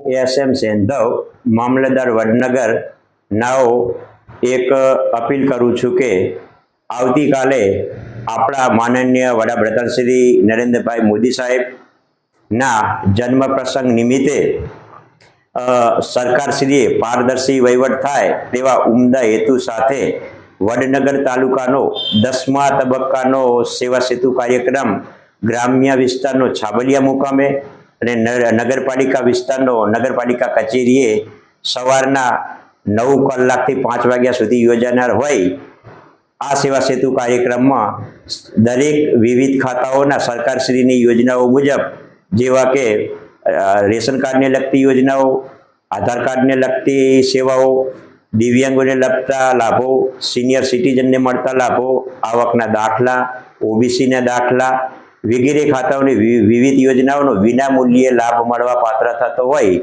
SM સેંધવ મામલતદાર વડનગર નાઓ એક appeal કરું છું કે આવતીકાલે આપણા માનનીય વડાપ્રધાન શ્રી નરેન્દ્રભાઈ મોદી સાહેબના જન્મ પ્રસંગ નિમિત્તે સરકારશ્રીએ પારદર્શી વહીવટ થાય તેવા ઉમદા હેતુ સાથે વડનગર તાલુકાનો 10મા તબક્કાનો સેવા સેતુ કાર્યક્રમ ગ્રામ્ય વિસ્તારનો છાબલિયા મુકામે અને નગરપાલિકા વિસ્તારનો નગરપાલિકા કચેરીએ સવારના 9 કલાકથી 5 વાગ્યા સુધી યોજાનાર હોય આ સેવા સેતુ કાર્યક્રમમાં દરેક વિવિધ ખાતાઓના સરકારશ્રીની યોજનાઓ મુજબ જેવા કે રેશન કાર્ડને લગતી યોજનાઓ, આધાર કાર્ડને લગતી સેવાઓ, દિવ્યાંગોને લગતા લાભો, સિનિયર સિટીઝનને મળતા લાભો, આવકના દાખલા, ઓબીસીના દાખલા વગેરે ખાતાઓની વિવિધ યોજનાઓનો વિનામૂલ્યે લાભ મળવા પાત્ર થતો હોય